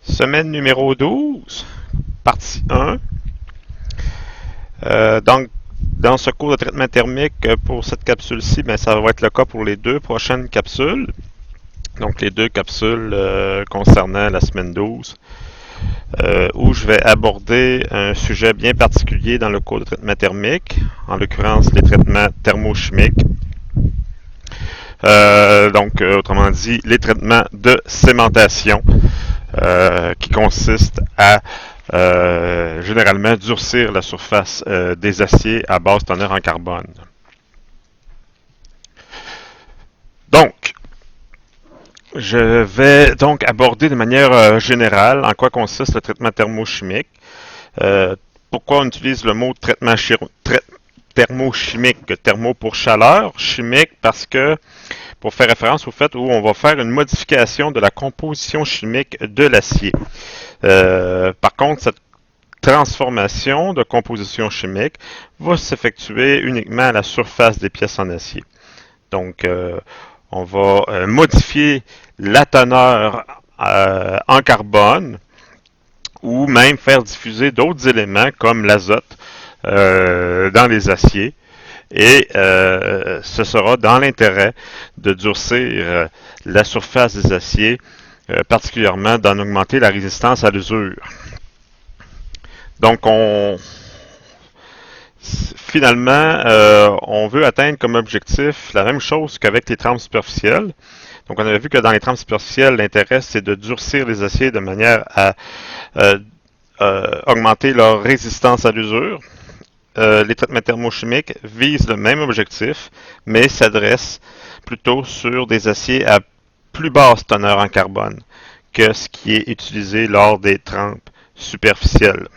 Semaine numéro 12, partie 1. Donc, dans ce cours de traitement thermique, pour cette capsule-ci, ben, ça va être le cas pour les deux prochaines capsules. Donc, les deux capsules concernant la semaine 12, où je vais aborder un sujet bien particulier dans le cours de traitement thermique, en l'occurrence les traitements thermochimiques. Autrement dit, les traitements de sémentation, qui consistent à généralement durcir la surface des aciers à basse teneur en carbone. Donc, je vais donc aborder de manière générale en quoi consiste le traitement thermochimique. Pourquoi on utilise le mot traitement thermochimique, thermo pour chaleur, chimique parce que pour faire référence au fait où on va faire une modification de la composition chimique de l'acier. Par contre, cette transformation de composition chimique va s'effectuer uniquement à la surface des pièces en acier. Donc, on va modifier la teneur en carbone ou même faire diffuser d'autres éléments comme l'azote dans les aciers. Et ce sera dans l'intérêt de durcir la surface des aciers, particulièrement d'en augmenter la résistance à l'usure. Donc, finalement, on veut atteindre comme objectif la même chose qu'avec les trempes superficielles. Donc, on avait vu que dans les trempes superficielles, l'intérêt, c'est de durcir les aciers de manière à augmenter leur résistance à l'usure. Les traitements thermochimiques visent le même objectif, mais s'adressent plutôt sur des aciers à plus basse teneur en carbone que ce qui est utilisé lors des trempes superficielles.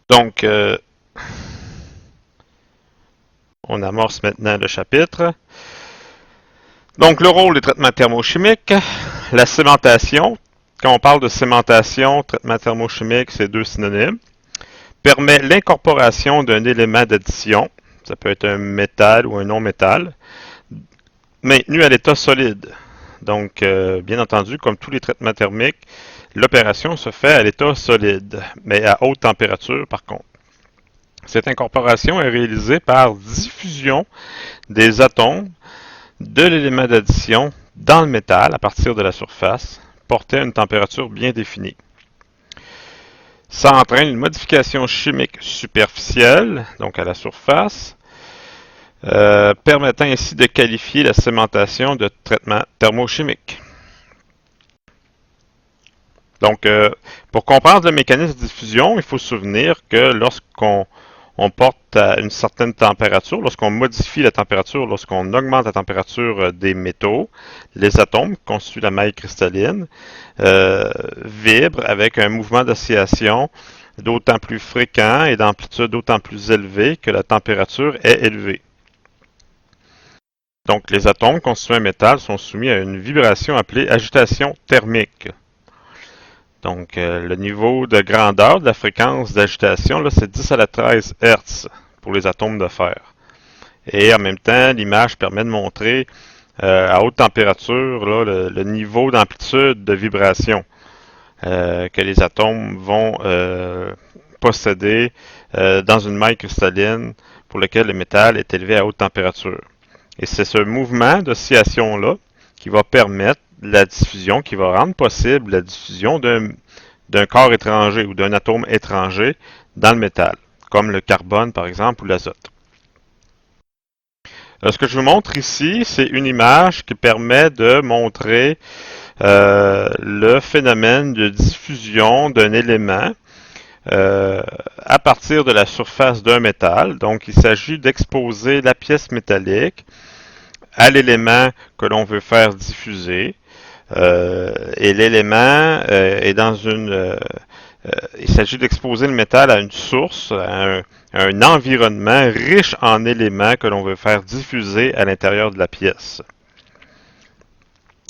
Donc, on amorce maintenant le chapitre. Donc, le rôle des traitements thermochimiques, la sémentation. Quand on parle de sémentation, traitement thermochimique, c'est deux synonymes. Permet l'incorporation d'un élément d'addition, ça peut être un métal ou un non-métal, maintenu à l'état solide. Donc, bien entendu, comme tous les traitements thermiques, l'opération se fait à l'état solide, mais à haute température par contre. Cette incorporation est réalisée par diffusion des atomes de l'élément d'addition dans le métal à partir de la surface, porté à une température bien définie. Ça entraîne une modification chimique superficielle, donc à la surface, permettant ainsi de qualifier la sémentation de traitement thermochimique. Donc, pour comprendre le mécanisme de diffusion, il faut se souvenir que lorsqu'on porte à une certaine température, lorsqu'on modifie la température, lorsqu'on augmente la température des métaux, les atomes qui constituent la maille cristalline vibrent avec un mouvement d'oscillation d'autant plus fréquent et d'amplitude d'autant plus élevée que la température est élevée. Donc, les atomes constituant un métal sont soumis à une vibration appelée agitation thermique. Donc, le niveau de grandeur de la fréquence d'agitation, c'est 10 à la 13 Hz pour les atomes de fer. Et en même temps, l'image permet de montrer à haute température là, le niveau d'amplitude de vibration que les atomes vont posséder dans une maille cristalline pour lequel le métal est élevé à haute température. Et c'est ce mouvement d'oscillation-là qui va permettre la diffusion, qui va rendre possible la diffusion d'un corps étranger ou d'un atome étranger dans le métal, comme le carbone par exemple ou l'azote. Ce que je vous montre ici, c'est une image qui permet de montrer le phénomène de diffusion d'un élément à partir de la surface d'un métal. Donc, il s'agit d'exposer la pièce métallique à l'élément que l'on veut faire diffuser. Et l'élément est dans une... il s'agit d'exposer le métal à une source, à un environnement riche en éléments que l'on veut faire diffuser à l'intérieur de la pièce.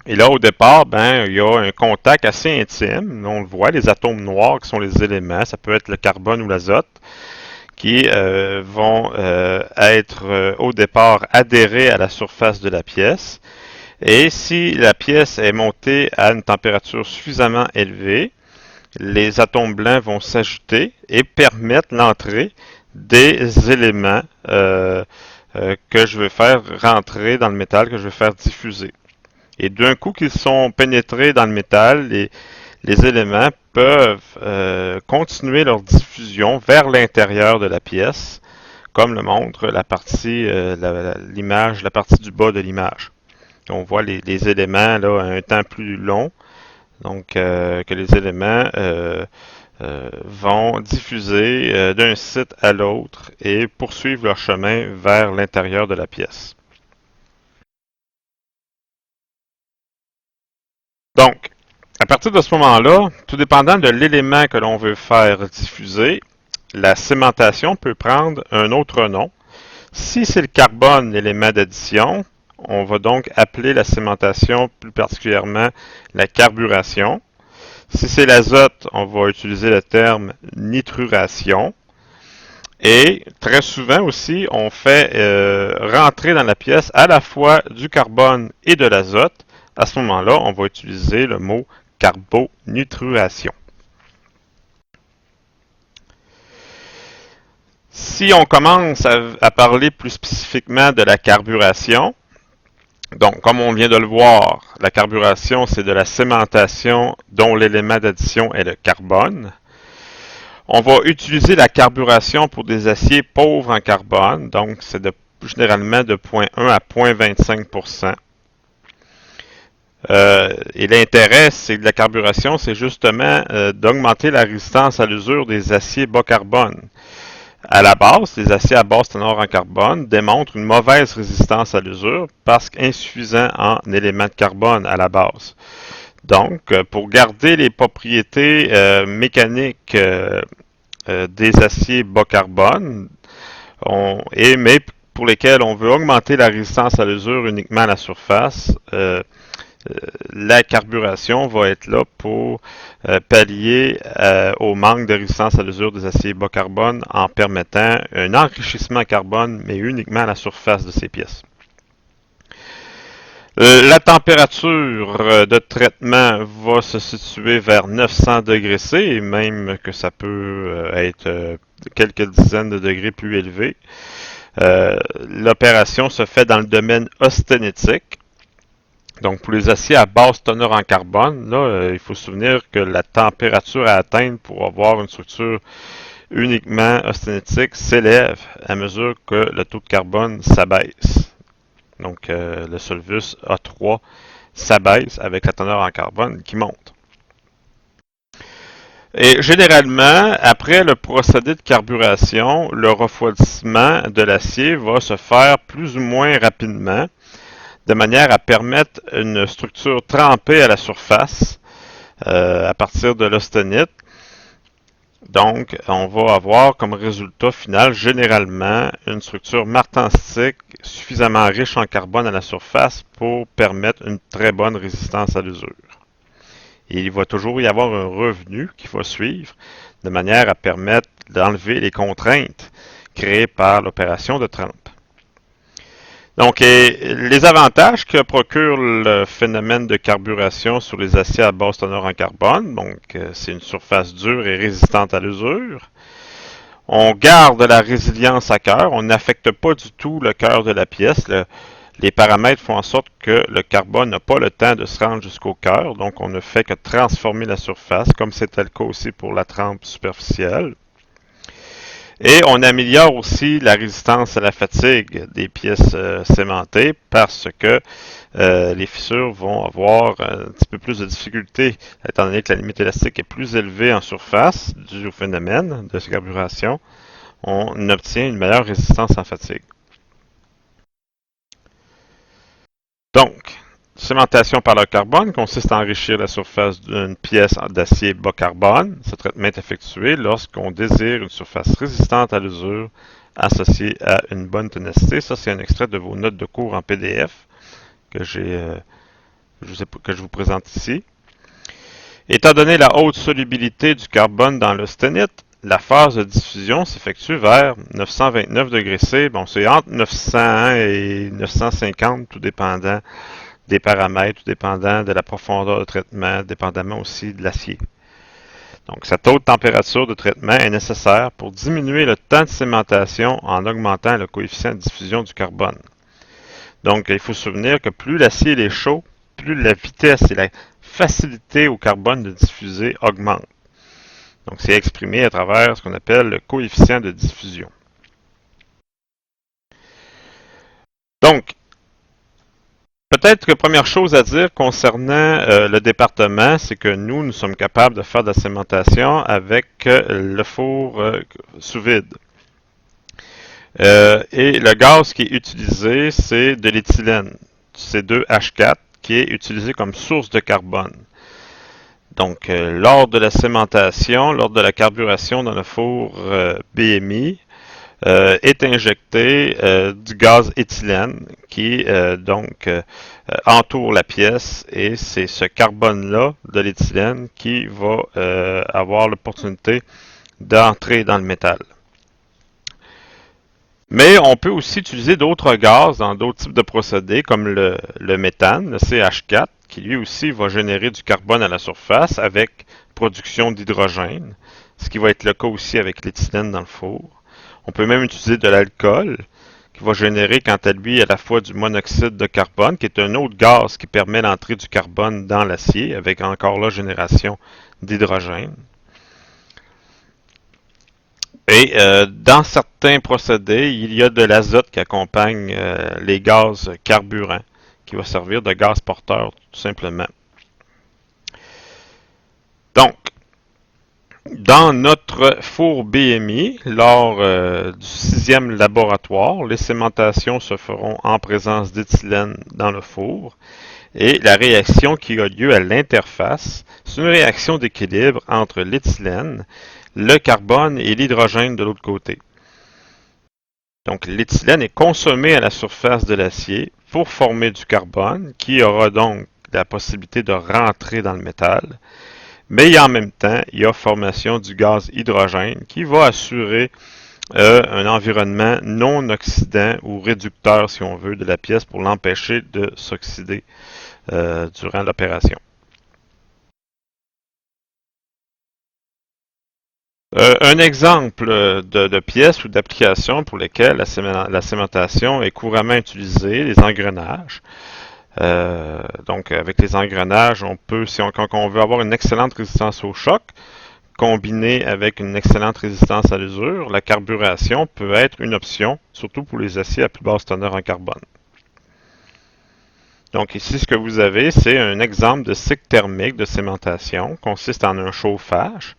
Et là, au départ, il y a un contact assez intime. On le voit, les atomes noirs qui sont les éléments, ça peut être le carbone ou l'azote, qui vont être au départ adhérés à la surface de la pièce. Et si la pièce est montée à une température suffisamment élevée, les atomes blancs vont s'ajouter et permettre l'entrée des éléments que je veux faire rentrer dans le métal, que je veux faire diffuser. Et d'un coup qu'ils sont pénétrés dans le métal, les éléments peuvent continuer leur diffusion vers l'intérieur de la pièce, comme le montre la partie, l'image, la partie du bas de l'image. On voit les éléments là, à un temps plus long, donc que les éléments vont diffuser d'un site à l'autre et poursuivre leur chemin vers l'intérieur de la pièce. Donc, à partir de ce moment-là, tout dépendant de l'élément que l'on veut faire diffuser, la sémentation peut prendre un autre nom. Si c'est le carbone, l'élément d'addition, on va donc appeler la sémentation plus particulièrement la carburation. Si c'est l'azote, on va utiliser le terme nitruration. Et très souvent aussi, on fait rentrer dans la pièce à la fois du carbone et de l'azote. À ce moment-là, on va utiliser le mot carbonitruration. Si on commence à parler plus spécifiquement de la carburation, donc comme on vient de le voir, la carburation, c'est de la sémentation dont l'élément d'addition est le carbone. On va utiliser la carburation pour des aciers pauvres en carbone, donc c'est généralement de 0,1 à 0,25%. Et l'intérêt de la carburation, c'est justement d'augmenter la résistance à l'usure des aciers bas carbone. À la base, les aciers à basse teneur en carbone démontrent une mauvaise résistance à l'usure parce qu'insuffisant en éléments de carbone à la base. Donc, pour garder les propriétés mécaniques des aciers bas carbone, mais pour lesquels on veut augmenter la résistance à l'usure uniquement à la surface, la carburation va être là pour pallier au manque de résistance à l'usure des aciers bas carbone en permettant un enrichissement carbone, mais uniquement à la surface de ces pièces. La température de traitement va se situer vers 900 degrés C, et même que ça peut être quelques dizaines de degrés plus élevé. L'opération se fait dans le domaine austénitique. Donc, pour les aciers à basse teneur en carbone, là, il faut se souvenir que la température à atteindre pour avoir une structure uniquement austénitique s'élève à mesure que le taux de carbone s'abaisse. Donc, le solvus A3 s'abaisse avec la teneur en carbone qui monte. Et généralement, après le procédé de carburation, le refroidissement de l'acier va se faire plus ou moins rapidement, de manière à permettre une structure trempée à la surface à partir de l'austenite. Donc, on va avoir comme résultat final généralement une structure martensite suffisamment riche en carbone à la surface pour permettre une très bonne résistance à l'usure. Et il va toujours y avoir un revenu qui va suivre de manière à permettre d'enlever les contraintes créées par l'opération de trempe. Donc, les avantages que procure le phénomène de carburation sur les aciers à basse teneur en carbone, donc c'est une surface dure et résistante à l'usure. On garde la résilience à cœur, on n'affecte pas du tout le cœur de la pièce. Les paramètres font en sorte que le carbone n'a pas le temps de se rendre jusqu'au cœur, donc on ne fait que transformer la surface, comme c'était le cas aussi pour la trempe superficielle. Et on améliore aussi la résistance à la fatigue des pièces sémentées parce que les fissures vont avoir un petit peu plus de difficulté, étant donné que la limite élastique est plus élevée en surface dû au phénomène de carburation. On obtient une meilleure résistance en fatigue. Donc, sémentation par le carbone consiste à enrichir la surface d'une pièce d'acier bas carbone. Ce traitement est effectué lorsqu'on désire une surface résistante à l'usure associée à une bonne ténacité. Ça, c'est un extrait de vos notes de cours en PDF que je vous présente ici. Étant donné la haute solubilité du carbone dans l'austenite, la phase de diffusion s'effectue vers 929 degrés C. Bon, c'est entre 900 et 950, tout dépendant des paramètres dépendant de la profondeur de traitement, dépendamment aussi de l'acier. Donc, cette haute température de traitement est nécessaire pour diminuer le temps de sémentation en augmentant le coefficient de diffusion du carbone. Donc, il faut se souvenir que plus l'acier est chaud, plus la vitesse et la facilité au carbone de diffuser augmente. Donc, c'est exprimé à travers ce qu'on appelle le coefficient de diffusion. Donc, peut-être que première chose à dire concernant le département, c'est que nous sommes capables de faire de la sémentation avec le four sous vide. Et le gaz qui est utilisé, c'est de l'éthylène, C2H4, qui est utilisé comme source de carbone. Donc, lors de la sémentation, lors de la carburation dans le four BMI, est injecté du gaz éthylène qui entoure la pièce et c'est ce carbone-là de l'éthylène qui va avoir l'opportunité d'entrer dans le métal. Mais on peut aussi utiliser d'autres gaz dans d'autres types de procédés comme le méthane, le CH4, qui lui aussi va générer du carbone à la surface avec production d'hydrogène, ce qui va être le cas aussi avec l'éthylène dans le four. On peut même utiliser de l'alcool, qui va générer quant à lui à la fois du monoxyde de carbone, qui est un autre gaz qui permet l'entrée du carbone dans l'acier, avec encore la génération d'hydrogène. Et dans certains procédés, il y a de l'azote qui accompagne les gaz carburants, qui va servir de gaz porteur tout simplement. Donc, dans notre four BMI, lors du 6e laboratoire, les sémentations se feront en présence d'éthylène dans le four. Et la réaction qui a lieu à l'interface, c'est une réaction d'équilibre entre l'éthylène, le carbone et l'hydrogène de l'autre côté. Donc l'éthylène est consommé à la surface de l'acier pour former du carbone qui aura donc la possibilité de rentrer dans le métal. Mais en même temps, il y a formation du gaz hydrogène qui va assurer un environnement non oxydant ou réducteur, si on veut, de la pièce pour l'empêcher de s'oxyder durant l'opération. Un exemple de pièces ou d'applications pour lesquelles la sémentation est couramment utilisée, les engrenages. Donc, avec les engrenages, quand on veut avoir une excellente résistance au choc, combinée avec une excellente résistance à l'usure, la carburation peut être une option, surtout pour les aciers à plus basse teneur en carbone. Donc ici, ce que vous avez, c'est un exemple de cycle thermique de sémentation, consiste en un chauffage,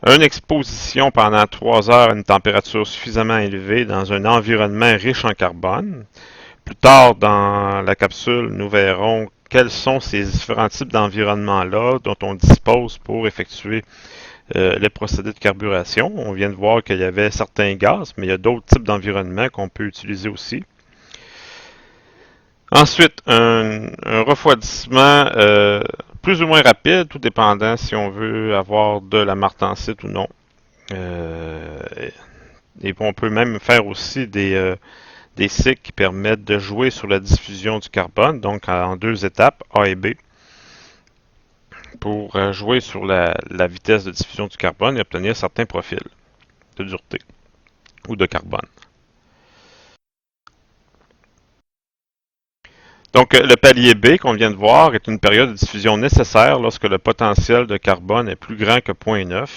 une exposition pendant 3 heures à une température suffisamment élevée dans un environnement riche en carbone. Plus tard dans la capsule, nous verrons quels sont ces différents types d'environnements-là dont on dispose pour effectuer les procédés de carburation. On vient de voir qu'il y avait certains gaz, mais il y a d'autres types d'environnements qu'on peut utiliser aussi. Ensuite, un refroidissement plus ou moins rapide, tout dépendant si on veut avoir de la martensite ou non. Et on peut même faire aussi des cycles qui permettent de jouer sur la diffusion du carbone, donc en 2 étapes, A et B, pour jouer sur la vitesse de diffusion du carbone et obtenir certains profils de dureté ou de carbone. Donc, le palier B qu'on vient de voir est une période de diffusion nécessaire lorsque le potentiel de carbone est plus grand que 0,9.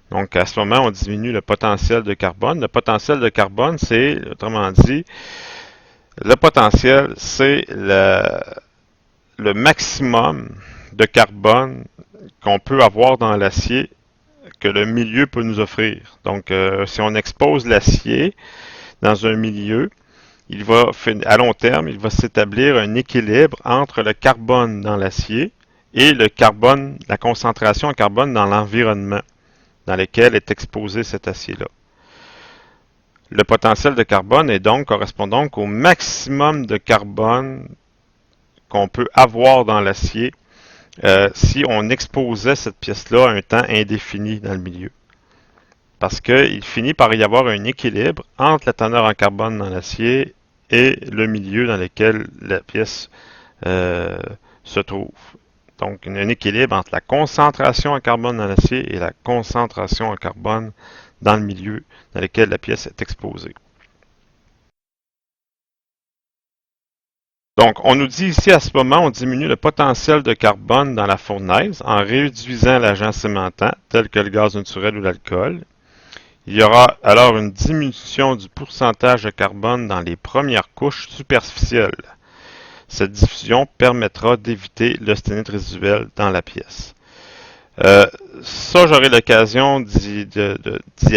Donc, à ce moment, on diminue le potentiel de carbone. Le potentiel de carbone, c'est, autrement dit, le potentiel, c'est le maximum de carbone qu'on peut avoir dans l'acier que le milieu peut nous offrir. Donc, si on expose l'acier dans un milieu, à long terme, il va s'établir un équilibre entre le carbone dans l'acier et la concentration en carbone dans l'environnement dans lequel est exposé cet acier-là. Le potentiel de carbone correspond donc au maximum de carbone qu'on peut avoir dans l'acier si on exposait cette pièce-là à un temps indéfini dans le milieu. Parce qu'il finit par y avoir un équilibre entre la teneur en carbone dans l'acier et le milieu dans lequel la pièce se trouve. Donc, un équilibre entre la concentration en carbone dans l'acier et la concentration en carbone dans le milieu dans lequel la pièce est exposée. Donc, on nous dit ici, à ce moment, on diminue le potentiel de carbone dans la fournaise en réduisant l'agent cimentant, tel que le gaz naturel ou l'alcool. Il y aura alors une diminution du pourcentage de carbone dans les premières couches superficielles. Cette diffusion permettra d'éviter l'austenite résiduelle dans la pièce. Ça, j'aurai l'occasion d'y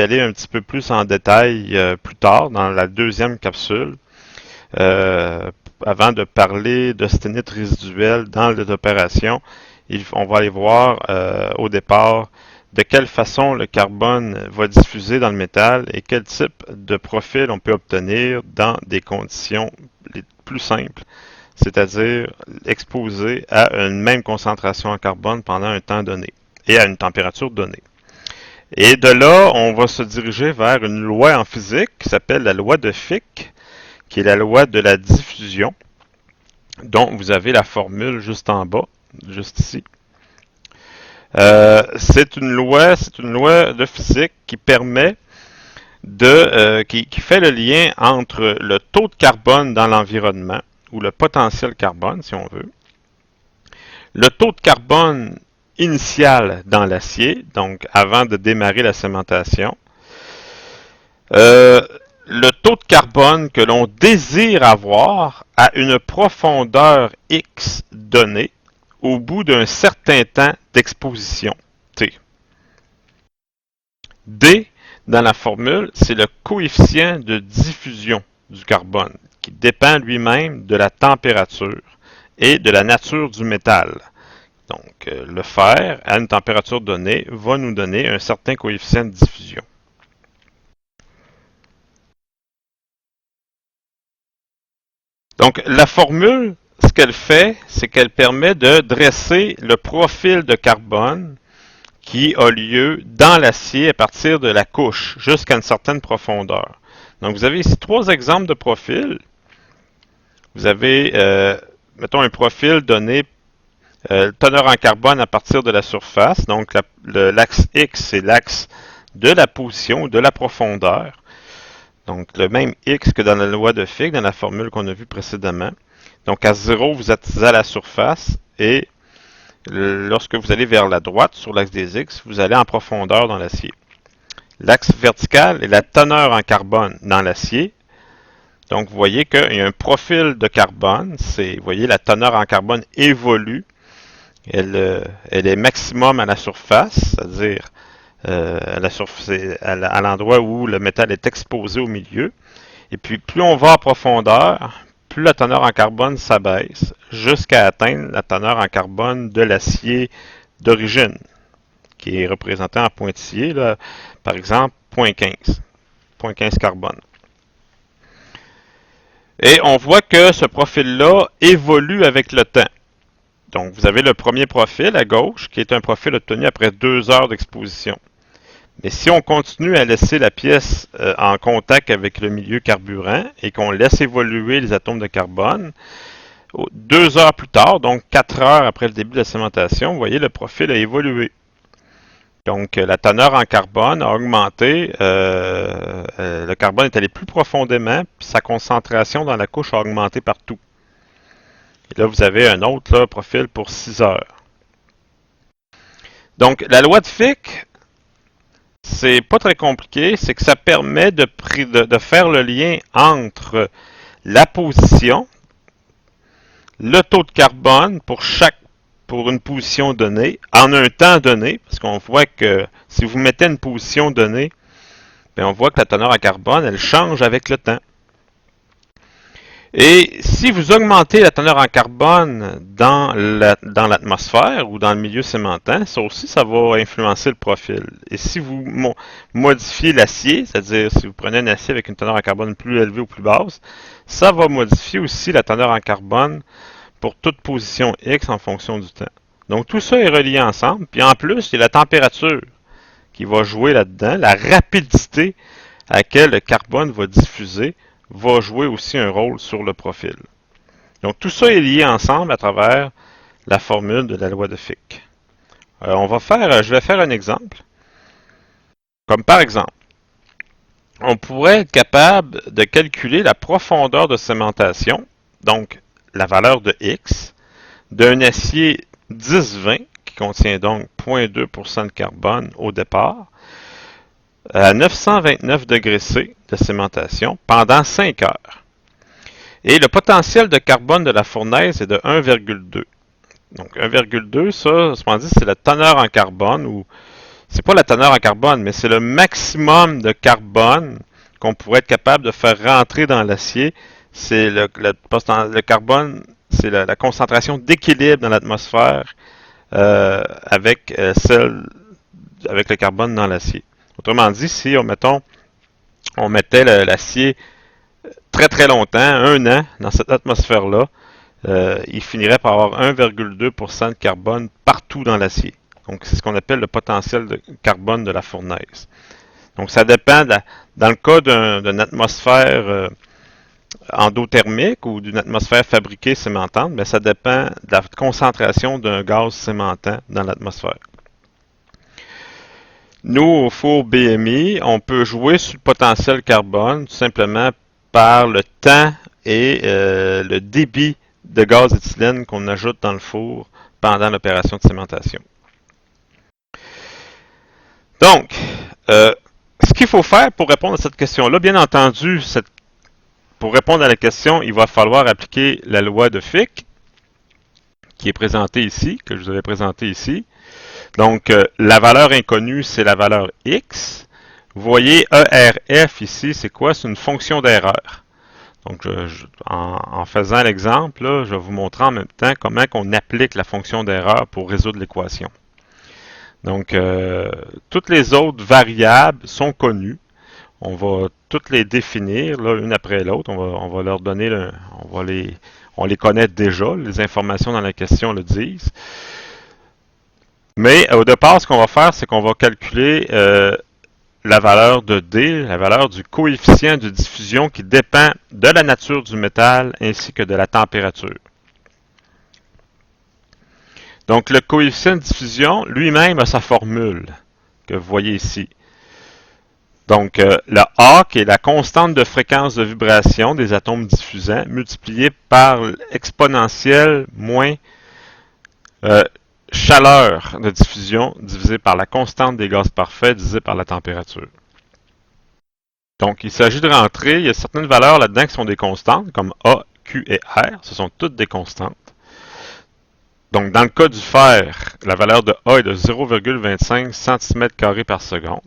aller un petit peu plus en détail plus tard, dans la deuxième capsule, avant de parler d'austenite résiduelle dans les opérations. On va aller voir au départ de quelle façon le carbone va diffuser dans le métal et quel type de profil on peut obtenir dans des conditions les plus simples, c'est-à-dire exposé à une même concentration en carbone pendant un temps donné et à une température donnée. Et de là, on va se diriger vers une loi en physique qui s'appelle la loi de Fick, qui est la loi de la diffusion, dont vous avez la formule juste en bas, juste ici. C'est une loi de physique qui permet qui fait le lien entre le taux de carbone dans l'environnement, ou le potentiel carbone, si on veut, le taux de carbone initial dans l'acier, donc avant de démarrer la cimentation, le taux de carbone que l'on désire avoir à une profondeur X donnée au bout d'un certain temps d'exposition, T. D, dans la formule, c'est le coefficient de diffusion du carbone, qui dépend lui-même de la température et de la nature du métal. Donc, le fer, à une température donnée, va nous donner un certain coefficient de diffusion. Donc, la formule, ce qu'elle fait, c'est qu'elle permet de dresser le profil de carbone qui a lieu dans l'acier à partir de la couche jusqu'à une certaine profondeur. Donc, vous avez ici 3 exemples de profils. Vous avez, mettons, un profil donné teneur en carbone à partir de la surface. Donc, l'axe X, c'est l'axe de la position ou de la profondeur. Donc, le même X que dans la loi de Fick, dans la formule qu'on a vue précédemment. Donc, à 0, vous êtes à la surface et lorsque vous allez vers la droite sur l'axe des X, vous allez en profondeur dans l'acier. L'axe vertical est la teneur en carbone dans l'acier. Donc, vous voyez qu'il y a un profil de carbone. Vous voyez, la teneur en carbone évolue. Elle est maximum à la surface, c'est-à-dire à l'endroit où le métal est exposé au milieu. Et puis, plus on va en profondeur, plus la teneur en carbone s'abaisse jusqu'à atteindre la teneur en carbone de l'acier d'origine, qui est représenté en pointillé, là, par exemple, 0.15 carbone. Et on voit que ce profil-là évolue avec le temps. Donc, vous avez le premier profil à gauche, qui est un profil obtenu après 2 heures d'exposition. Mais si on continue à laisser la pièce en contact avec le milieu carburant et qu'on laisse évoluer les atomes de carbone, 2 heures plus tard, donc 4 heures après le début de la cimentation, vous voyez, le profil a évolué. Donc, la teneur en carbone a augmenté, le carbone est allé plus profondément, puis sa concentration dans la couche a augmenté partout. Et là, vous avez un autre là, profil pour 6 heures. Donc, la loi de Fick, c'est pas très compliqué, c'est que ça permet de faire le lien entre la position, le taux de carbone pour une position donnée, en un temps donné, parce qu'on voit que si vous mettez une position donnée, bien on voit que la teneur en carbone, elle change avec le temps. Et si vous augmentez la teneur en carbone dans l'atmosphère ou dans le milieu cimentant, ça aussi, ça va influencer le profil. Et si vous modifiez l'acier, c'est-à-dire si vous prenez un acier avec une teneur en carbone plus élevée ou plus basse, ça va modifier aussi la teneur en carbone pour toute position X en fonction du temps. Donc tout ça est relié ensemble. Puis en plus, il y a la température qui va jouer là-dedans, la rapidité à laquelle le carbone va diffuser va jouer aussi un rôle sur le profil. Donc tout ça est lié ensemble à travers la formule de la loi de Fick. Je vais faire un exemple. Comme par exemple, on pourrait être capable de calculer la profondeur de sémentation, donc la valeur de X, d'un acier 10-20, qui contient donc 0,2% de carbone au départ, à 929 degrés C de sémentation pendant 5 heures. Et le potentiel de carbone de la fournaise est de 1,2. Donc 1,2, ça, c'est la teneur en carbone, ou c'est pas la teneur en carbone, mais c'est le maximum de carbone qu'on pourrait être capable de faire rentrer dans l'acier. C'est le carbone, c'est la concentration d'équilibre dans l'atmosphère avec le carbone dans l'acier. Autrement dit, si, mettons, on mettait l'acier très très longtemps, 1 an, dans cette atmosphère-là, il finirait par avoir 1,2% de carbone partout dans l'acier. Donc, c'est ce qu'on appelle le potentiel de carbone de la fournaise. Donc, ça dépend, dans le cas d'une atmosphère endothermique ou d'une atmosphère fabriquée sémentante, mais ça dépend de la concentration d'un gaz sémentant dans l'atmosphère. Nous, au four BMI, on peut jouer sur le potentiel carbone tout simplement par le temps et le débit de gaz d'éthylène qu'on ajoute dans le four pendant l'opération de sémentation. Donc, ce qu'il faut faire pour répondre à cette question-là, bien entendu, pour répondre à la question, il va falloir appliquer la loi de Fick, qui est présentée ici, que je vous avais présentée ici. Donc, la valeur inconnue, c'est la valeur X. Vous voyez, ERF ici, c'est quoi? C'est une fonction d'erreur. Donc, en faisant l'exemple, je vais vous montrer en même temps comment on applique la fonction d'erreur pour résoudre l'équation. Donc, toutes les autres variables sont connues. On va toutes les définir, là, une après l'autre. On va leur donner, on les connaît déjà. Les informations dans la question le disent. Mais au départ, ce qu'on va faire, c'est qu'on va calculer la valeur de D, la valeur du coefficient de diffusion qui dépend de la nature du métal ainsi que de la température. Donc, le coefficient de diffusion lui-même a sa formule que vous voyez ici. Donc, le A, qui est la constante de fréquence de vibration des atomes diffusants, multiplié par l'exponentielle moins chaleur de diffusion divisé par la constante des gaz parfaits divisé par la température. Donc, il s'agit de rentrer, il y a certaines valeurs là-dedans qui sont des constantes, comme A, Q et R. Ce sont toutes des constantes. Donc, dans le cas du fer, la valeur de A est de 0,25 cm² par seconde.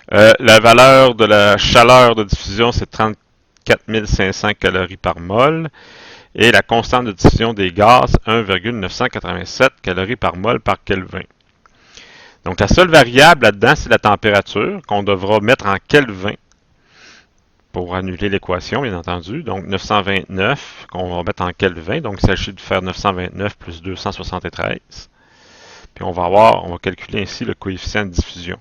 La valeur de la chaleur de diffusion, c'est 34 500 calories par mol. Et la constante de diffusion des gaz, 1,987 calories par mol par Kelvin. Donc, la seule variable là-dedans, c'est la température qu'on devra mettre en Kelvin pour annuler l'équation, bien entendu. Donc, 929 qu'on va mettre en Kelvin. Donc, il s'agit de faire 929 plus 273. Puis, on va calculer ainsi le coefficient de diffusion.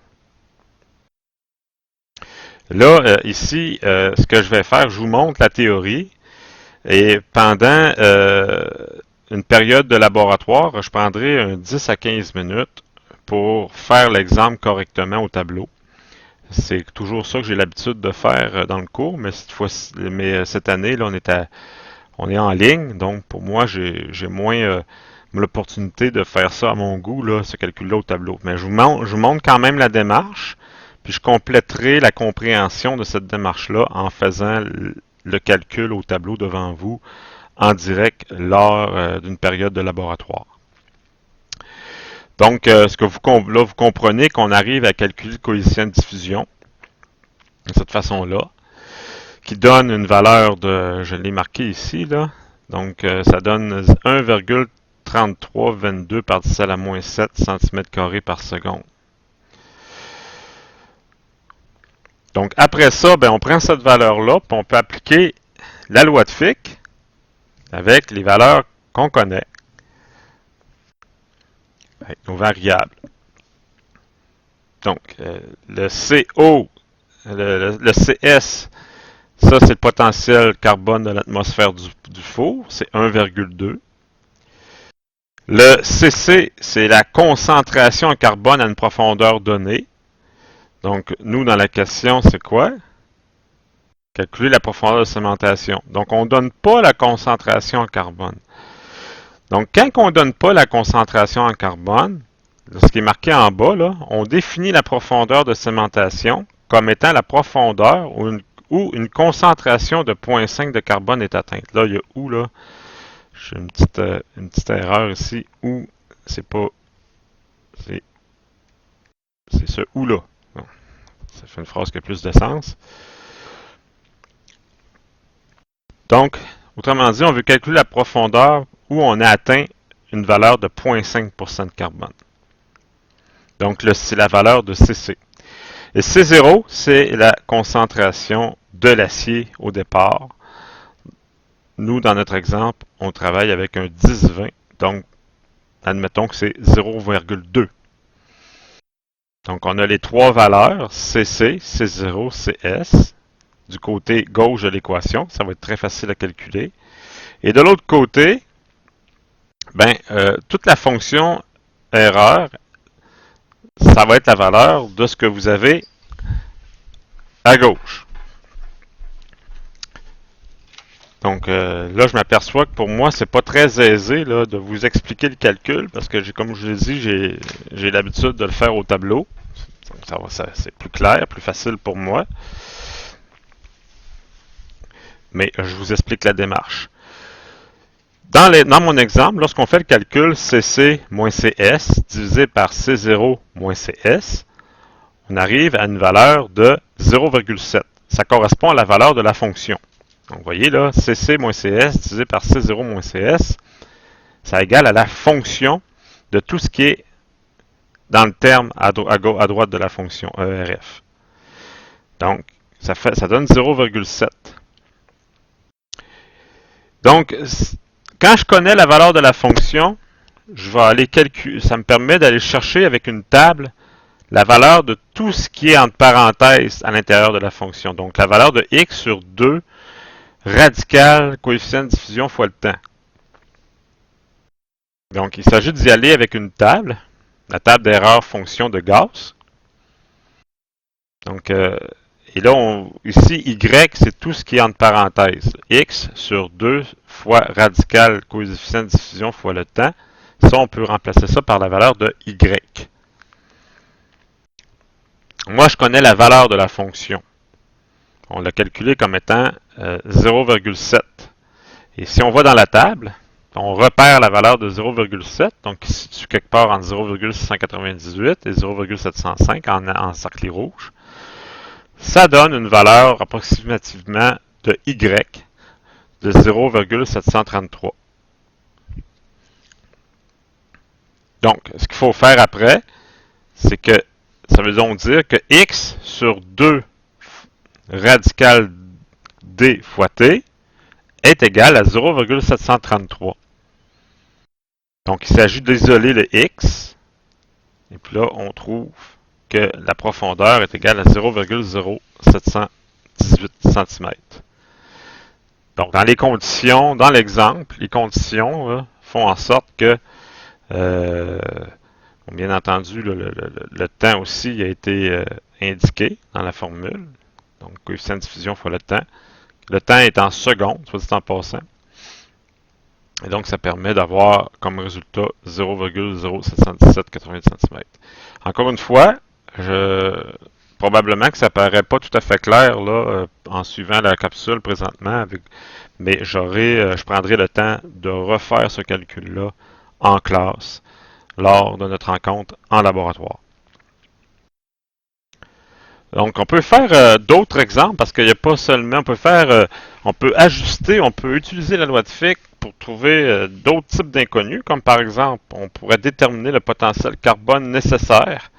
Là, ici, ce que je vais faire, je vous montre la théorie. Et pendant une période de laboratoire, je prendrai 10 à 15 minutes pour faire l'exemple correctement au tableau. C'est toujours ça que j'ai l'habitude de faire dans le cours, mais cette année, là, on est en ligne, donc pour moi, j'ai moins l'opportunité de faire ça à mon goût, là, ce calcul-là au tableau. Mais je vous montre quand même la démarche, puis je compléterai la compréhension de cette démarche-là en faisant le calcul au tableau devant vous en direct lors d'une période de laboratoire. Donc, là, vous comprenez qu'on arrive à calculer le coefficient de diffusion de cette façon-là, qui donne une valeur je l'ai marqué ici, là, donc ça donne 1,3322 par 10 à la moins 7 cm² par seconde. Donc, après ça, on prend cette valeur-là, puis on peut appliquer la loi de Fick avec les valeurs qu'on connaît, avec nos variables. Donc, le CO, le CS, Ça, c'est le potentiel carbone de l'atmosphère du four, c'est 1,2. Le CC, c'est la concentration en carbone à une profondeur donnée. Donc, nous, dans la question, c'est quoi? Calculer la profondeur de cémentation. Donc, on ne donne pas la concentration en carbone. Donc, quand on ne donne pas la concentration en carbone, ce qui est marqué en bas, là, on définit la profondeur de cémentation comme étant la profondeur où une concentration de 0,5 de carbone est atteinte. Là, il y a où, là? J'ai une petite erreur ici. Où, c'est pas... C'est ce où-là. Ça fait une phrase qui a plus de sens. Donc, autrement dit, on veut calculer la profondeur où on a atteint une valeur de 0,5% de carbone. Donc, c'est la valeur de CC. Et C0, c'est la concentration de l'acier au départ. Nous, dans notre exemple, on travaille avec un 10-20. Donc, admettons que c'est 0,2. Donc, on a les trois valeurs, CC, C0, CS. Du côté gauche de l'équation, ça va être très facile à calculer. Et de l'autre côté, toute la fonction erreur, ça va être la valeur de ce que vous avez à gauche. Donc là, je m'aperçois que pour moi, c'est pas très aisé là, de vous expliquer le calcul parce que, comme je l'ai dit, j'ai l'habitude de le faire au tableau. Donc c'est plus clair, plus facile pour moi. Mais je vous explique la démarche. Dans mon exemple, lorsqu'on fait le calcul CC moins CS divisé par C0 moins CS, on arrive à une valeur de 0,7. Ça correspond à la valeur de la fonction. Donc, vous voyez là, CC moins CS divisé par C0 moins CS, ça égale à la fonction de tout ce qui est dans le terme à droite de la fonction ERF. Donc, ça donne 0,7. Donc, quand je connais la valeur de la fonction, je vais aller calculer. Ça me permet d'aller chercher avec une table la valeur de tout ce qui est entre parenthèses à l'intérieur de la fonction. Donc, la valeur de x sur 2 radical coefficient de diffusion fois le temps. Donc, il s'agit d'y aller avec une table, la table d'erreur fonction de Gauss. Donc, et là, ici, y, c'est tout ce qui est entre parenthèses. X sur 2 fois radical coefficient de diffusion fois le temps. Ça, on peut remplacer ça par la valeur de y. Moi, je connais la valeur de la fonction. On l'a calculé comme étant 0,7. Et si on va dans la table, on repère la valeur de 0,7, donc qui se situe quelque part entre 0,698 et 0,705 en cercle rouge. Ça donne une valeur approximativement de y de 0,733. Donc, ce qu'il faut faire après, c'est que ça veut donc dire que x sur 2 radical d fois t est égal à 0,733. Donc, il s'agit d'isoler le x. Et puis là, on trouve que la profondeur est égale à 0,0718 cm. Donc, dans les conditions, dans l'exemple, les conditions là, font en sorte que, bien entendu, le temps aussi a été indiqué dans la formule. Donc, coefficient de diffusion fois le temps. Le temps est en secondes, soit dit en passant. Et donc, ça permet d'avoir comme résultat 0,0717,88 cm. Encore une fois, probablement que ça ne paraît pas tout à fait clair là, en suivant la capsule présentement, mais je prendrai le temps de refaire ce calcul-là en classe lors de notre rencontre en laboratoire. Donc, on peut faire d'autres exemples parce qu'il n'y a pas seulement, on peut ajuster, on peut utiliser la loi de Fick pour trouver d'autres types d'inconnus, comme par exemple, on pourrait déterminer le potentiel carbone nécessaire.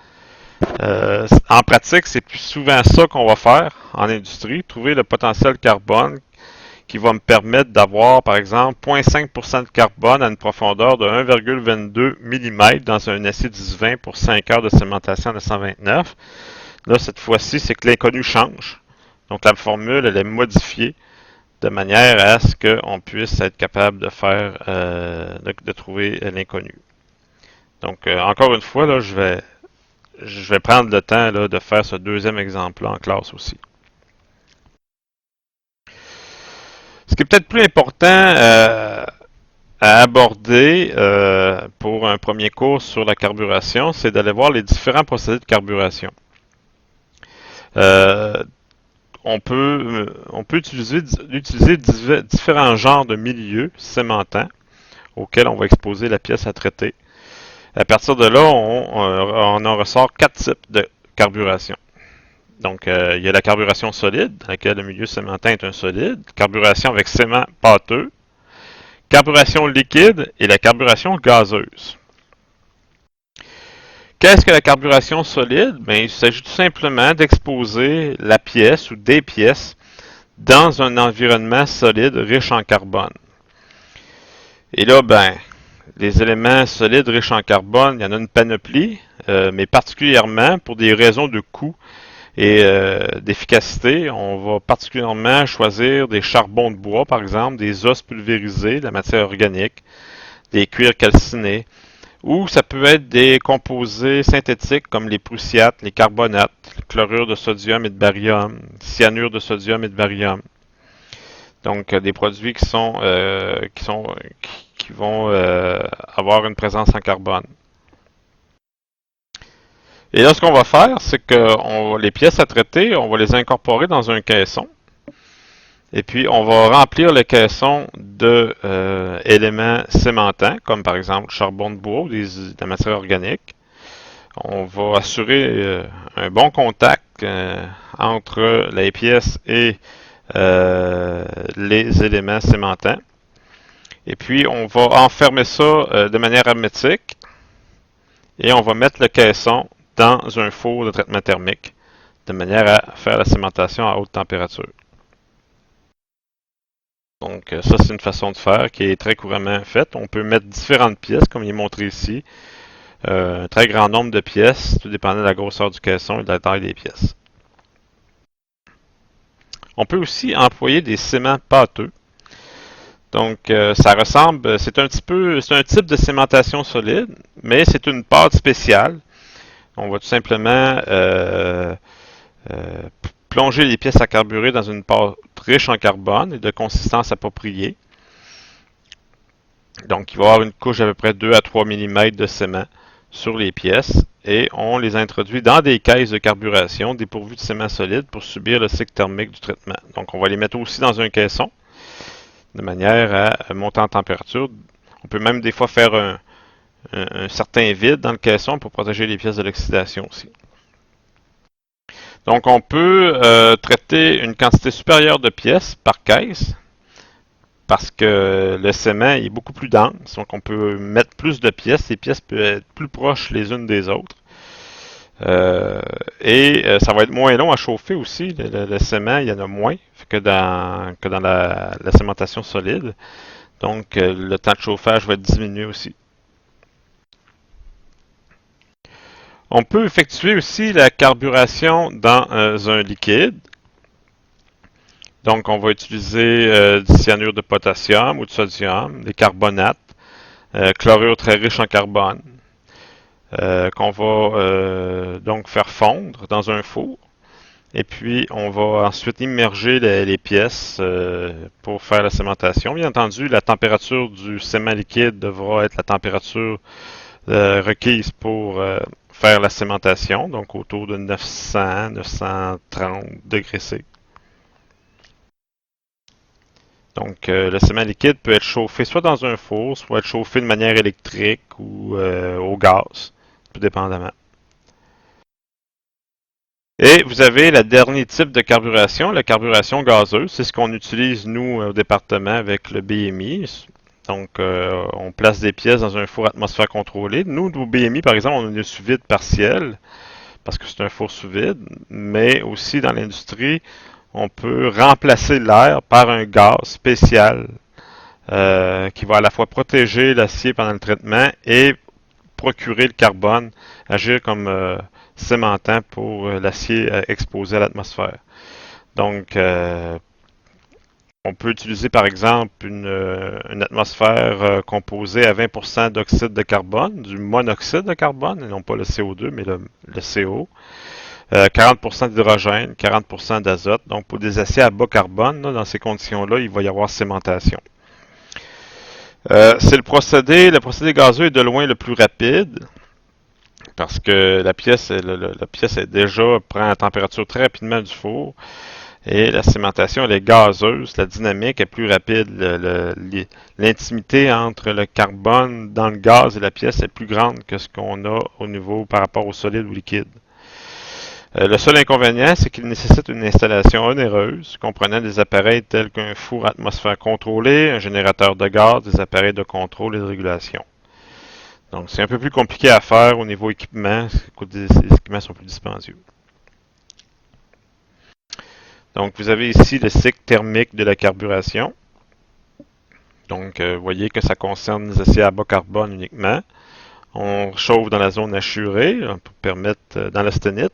En pratique, c'est plus souvent ça qu'on va faire en industrie, trouver le potentiel carbone qui va me permettre d'avoir, par exemple, 0,5% de carbone à une profondeur de 1,22 mm dans un acier 10-20 pour 5 heures de cémentation de 129. Là, cette fois-ci, c'est que l'inconnu change. Donc la formule, elle est modifiée de manière à ce qu'on puisse être capable de faire, de trouver l'inconnu. Donc encore une fois, là, je vais prendre le temps là, de faire ce deuxième exemple-là en classe aussi. Ce qui est peut-être plus important à aborder pour un premier cours sur la carburation, c'est d'aller voir les différents procédés de carburation. Euh, on peut utiliser différents genres de milieux sémentants auxquels on va exposer la pièce à traiter. À partir de là, on en ressort quatre types de carburation. Donc, il y a la carburation solide, dans laquelle le milieu sémentant est un solide, carburation avec sément pâteux, carburation liquide et la carburation gazeuse. Qu'est-ce que la carburation solide? Bien, il s'agit tout simplement d'exposer la pièce ou des pièces dans un environnement solide riche en carbone. Et là, ben, les éléments solides riches en carbone, il y en a une panoplie, mais particulièrement pour des raisons de coût et d'efficacité, on va particulièrement choisir des charbons de bois, par exemple, des os pulvérisés, de la matière organique, des cuirs calcinés, ou ça peut être des composés synthétiques comme les prussiates, les carbonates, le chlorure de sodium et de barium, cyanure de sodium et de barium. Donc des produits qui vont avoir une présence en carbone. Et là, ce qu'on va faire, c'est que les pièces à traiter, on va les incorporer dans un caisson. Et puis, on va remplir le caisson de éléments sémentants, comme par exemple charbon de bois ou de la matière organique. On va assurer un bon contact entre les pièces et les éléments sémentants. Et puis, on va enfermer ça de manière hermétique et on va mettre le caisson dans un four de traitement thermique de manière à faire la sémentation à haute température. Donc ça, c'est une façon de faire qui est très couramment faite. On peut mettre différentes pièces, comme il est montré ici. Un très grand nombre de pièces, tout dépendant de la grosseur du caisson et de la taille des pièces. On peut aussi employer des ciments pâteux. Donc ça ressemble, c'est un type de cimentation solide, mais c'est une pâte spéciale. On va tout simplement plonger les pièces à carburer dans une pâte riche en carbone et de consistance appropriée. Donc, il va y avoir une couche d'à peu près 2 à 3 mm de ciment sur les pièces et on les introduit dans des caisses de carburation dépourvues de ciment solide pour subir le cycle thermique du traitement. Donc, on va les mettre aussi dans un caisson de manière à monter en température. On peut même des fois faire un certain vide dans le caisson pour protéger les pièces de l'oxydation aussi. Donc, on peut traiter une quantité supérieure de pièces par caisse parce que le ciment est beaucoup plus dense. Donc, on peut mettre plus de pièces. Les pièces peuvent être plus proches les unes des autres. Ça va être moins long à chauffer aussi. Le ciment, il y en a moins que dans la cimentation solide. Donc, le temps de chauffage va être diminué aussi. On peut effectuer aussi la carburation dans un liquide. Donc, on va utiliser du cyanure de potassium ou de sodium, des carbonates, chlorure très riche en carbone, qu'on va donc faire fondre dans un four. Et puis, on va ensuite immerger les pièces pour faire la cimentation. Bien entendu, la température du ciment liquide devra être la température requise pour faire la cimentation, donc autour de 900-930 degrés C. Donc, le ciment liquide peut être chauffé soit dans un four, soit être chauffé de manière électrique ou au gaz, tout dépendamment. Et vous avez le dernier type de carburation, la carburation gazeuse. C'est ce qu'on utilise, nous, au département avec le BMI. Donc, on place des pièces dans un four atmosphère contrôlée. Nous, au BMI, par exemple, on a une sous-vide partielle parce que c'est un four sous-vide. Mais aussi, dans l'industrie, on peut remplacer l'air par un gaz spécial qui va à la fois protéger l'acier pendant le traitement et procurer le carbone, agir comme cimentant pour l'acier exposé à l'atmosphère. Donc, on peut utiliser par exemple une atmosphère composée à 20% d'oxyde de carbone, du monoxyde de carbone, et non pas le CO2, mais le CO. 40% d'hydrogène, 40% d'azote. Donc, pour des aciers à bas carbone, là, dans ces conditions-là, il va y avoir cémentation. C'est le procédé gazeux est de loin le plus rapide parce que la pièce est déjà prend la température très rapidement du four et la cémentation elle est gazeuse, la dynamique est plus rapide, l'intimité entre le carbone dans le gaz et la pièce est plus grande que ce qu'on a au niveau par rapport au solide ou liquide. Le seul inconvénient, c'est qu'il nécessite une installation onéreuse, comprenant des appareils tels qu'un four à atmosphère contrôlée, un générateur de gaz, des appareils de contrôle et de régulation. Donc, c'est un peu plus compliqué à faire au niveau équipement. Les équipements sont plus dispendieux. Donc, vous avez ici le cycle thermique de la carburation. Donc, vous voyez que ça concerne les aciers à bas carbone uniquement. On chauffe dans la zone assurée pour permettre, dans l'austenite,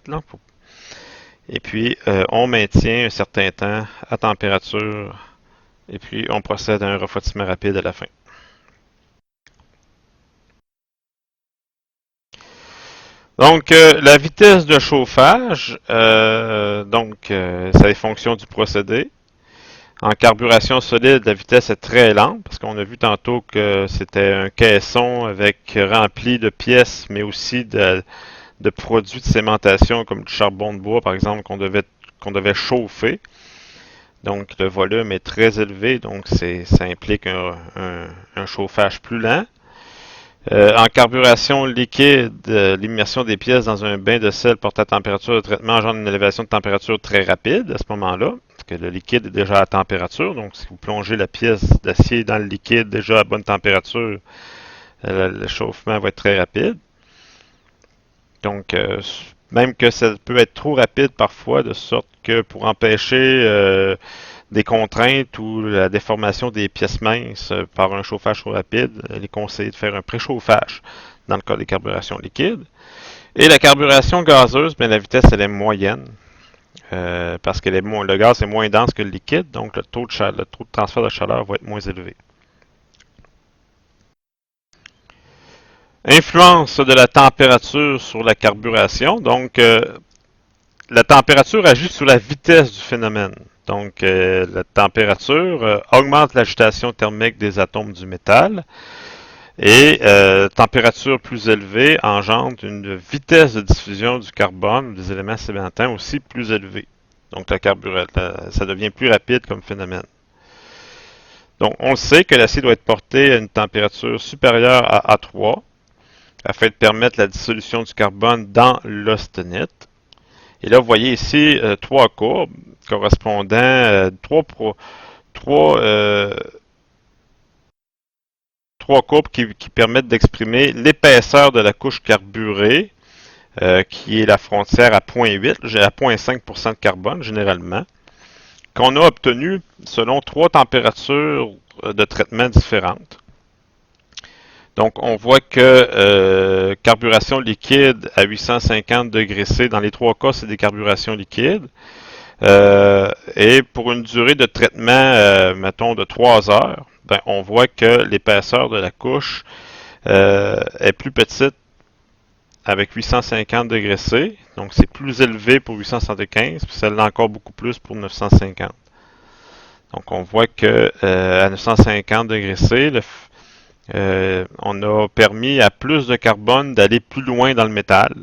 et puis on maintient un certain temps à température, et puis on procède à un refroidissement rapide à la fin. Donc, la vitesse de chauffage, ça est fonction du procédé. En carburation solide, la vitesse est très lente parce qu'on a vu tantôt que c'était un caisson avec rempli de pièces, mais aussi de produits de cémentation comme du charbon de bois, par exemple, qu'on devait chauffer. Donc, le volume est très élevé, donc ça implique un chauffage plus lent. En carburation liquide, l'immersion des pièces dans un bain de sel porté à température de traitement engendre une élévation de température très rapide à ce moment-là, parce que le liquide est déjà à température. Donc, si vous plongez la pièce d'acier dans le liquide déjà à bonne température, le chauffement va être très rapide. Donc, même que ça peut être trop rapide parfois, de sorte que pour empêcher des contraintes ou la déformation des pièces minces par un chauffage trop rapide, il est conseillé de faire un préchauffage dans le cas des carburations liquides. Et la carburation gazeuse, bien, la vitesse elle est moyenne parce que le gaz est moins dense que le liquide, donc le taux de transfert de chaleur va être moins élevé. Influence de la température sur la carburation. Donc, la température agit sur la vitesse du phénomène. Donc, la température augmente l'agitation thermique des atomes du métal et température plus élevée engendre une vitesse de diffusion du carbone, des éléments sémentants aussi plus élevée. Donc, ça devient plus rapide comme phénomène. Donc, on sait que l'acier doit être porté à une température supérieure à A3 afin de permettre la dissolution du carbone dans l'austenite. Et là, vous voyez ici trois courbes correspondant trois courbes qui permettent d'exprimer l'épaisseur de la couche carburée, qui est la frontière à 0,8, à 0,5% de carbone généralement, qu'on a obtenu selon trois températures de traitement différentes. Donc, on voit que carburation liquide à 850 degrés C, dans les trois cas, c'est des carburations liquides. Et pour une durée de traitement, mettons, de 3 heures, ben, on voit que l'épaisseur de la couche est plus petite avec 850 degrés C. Donc, c'est plus élevé pour 875, puis celle-là encore beaucoup plus pour 950. Donc, on voit que à 950 degrés C, on a permis à plus de carbone d'aller plus loin dans le métal.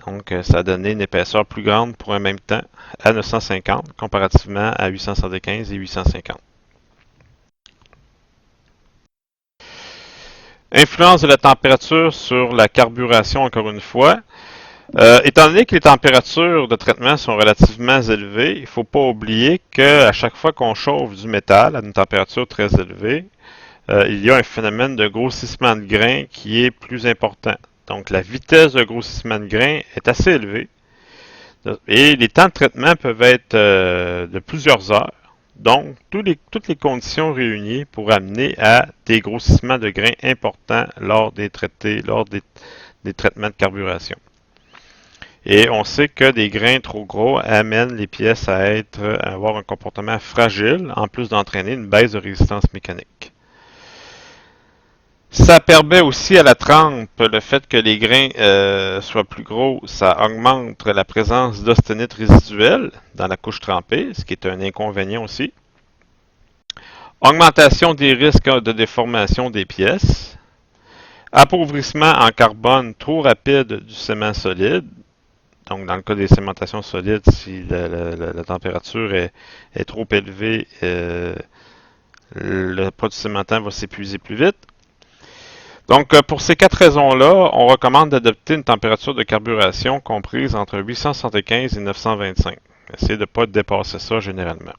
Donc, ça a donné une épaisseur plus grande pour un même temps à 950 comparativement à 875 et 850. Influence de la température sur la carburation, encore une fois. Étant donné que les températures de traitement sont relativement élevées, il ne faut pas oublier qu'à chaque fois qu'on chauffe du métal à une température très élevée, il y a un phénomène de grossissement de grains qui est plus important. Donc, la vitesse de grossissement de grains est assez élevée. Et les temps de traitement peuvent être de plusieurs heures. Donc, toutes les conditions réunies pour amener à des grossissements de grains importants lors des traitements de carburation. Et on sait que des grains trop gros amènent les pièces à avoir un comportement fragile, en plus d'entraîner une baisse de résistance mécanique. Ça permet aussi à la trempe, le fait que les grains soient plus gros, ça augmente la présence d'austenite résiduelle dans la couche trempée, ce qui est un inconvénient aussi. Augmentation des risques de déformation des pièces. Appauvrissement en carbone trop rapide du ciment solide. Donc, dans le cas des cimentations solides, si la température est trop élevée, le produit cimentant va s'épuiser plus vite. Donc, pour ces quatre raisons-là, on recommande d'adopter une température de carburation comprise entre 875 et 925. Essayez de ne pas dépasser ça généralement.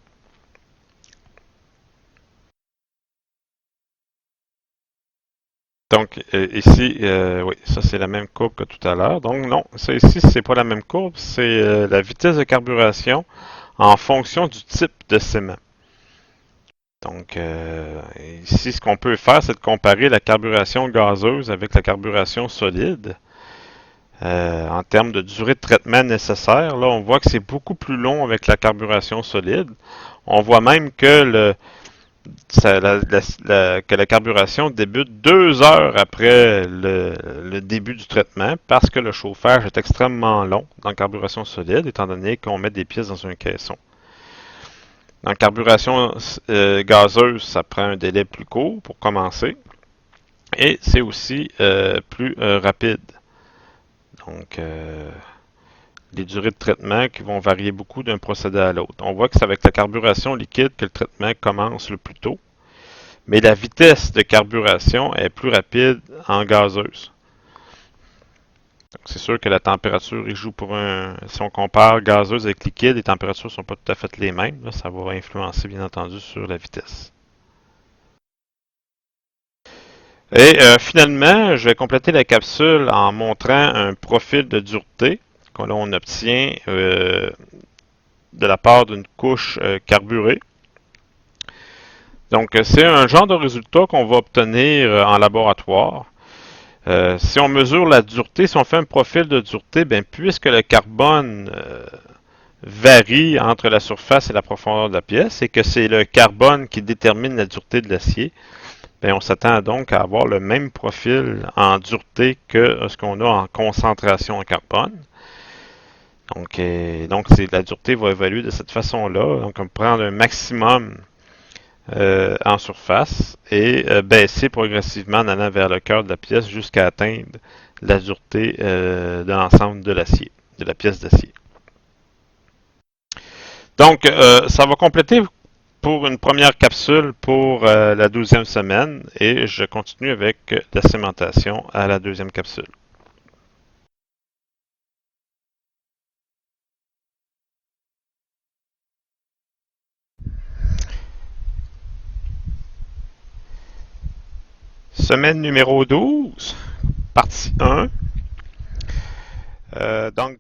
Donc, ici, oui, ça c'est la même courbe que tout à l'heure. Donc, non, ça ici, c'est pas la même courbe, c'est la vitesse de carburation en fonction du type de ciment. Donc, ici, ce qu'on peut faire, c'est de comparer la carburation gazeuse avec la carburation solide. En termes de durée de traitement nécessaire, là, on voit que c'est beaucoup plus long avec la carburation solide. On voit même que que la carburation débute 2 heures après le début du traitement parce que le chauffage est extrêmement long dans la carburation solide, étant donné qu'on met des pièces dans un caisson. Dans la carburation gazeuse, ça prend un délai plus court pour commencer et c'est aussi plus rapide. Donc, les durées de traitement qui vont varier beaucoup d'un procédé à l'autre. On voit que c'est avec la carburation liquide que le traitement commence le plus tôt, mais la vitesse de carburation est plus rapide en gazeuse. C'est sûr que la température y joue pour un. Si on compare gazeuse avec liquide, les températures ne sont pas tout à fait les mêmes. Là, ça va influencer bien entendu sur la vitesse. Et finalement, je vais compléter la capsule en montrant un profil de dureté que l'on obtient de la part d'une couche carburée. Donc, c'est un genre de résultat qu'on va obtenir en laboratoire. Si on mesure la dureté, si on fait un profil de dureté, bien, puisque le carbone varie entre la surface et la profondeur de la pièce et que c'est le carbone qui détermine la dureté de l'acier, bien, on s'attend donc à avoir le même profil en dureté que ce qu'on a en concentration en carbone. Donc, la dureté va évoluer de cette façon-là. Donc, on prend un maximum en surface et baisser progressivement en allant vers le cœur de la pièce jusqu'à atteindre la dureté de l'ensemble de l'acier, de la pièce d'acier. Donc, ça va compléter pour une première capsule pour la 12e semaine et je continue avec la cimentation à la deuxième capsule. Semaine numéro 12, partie 1. Donc,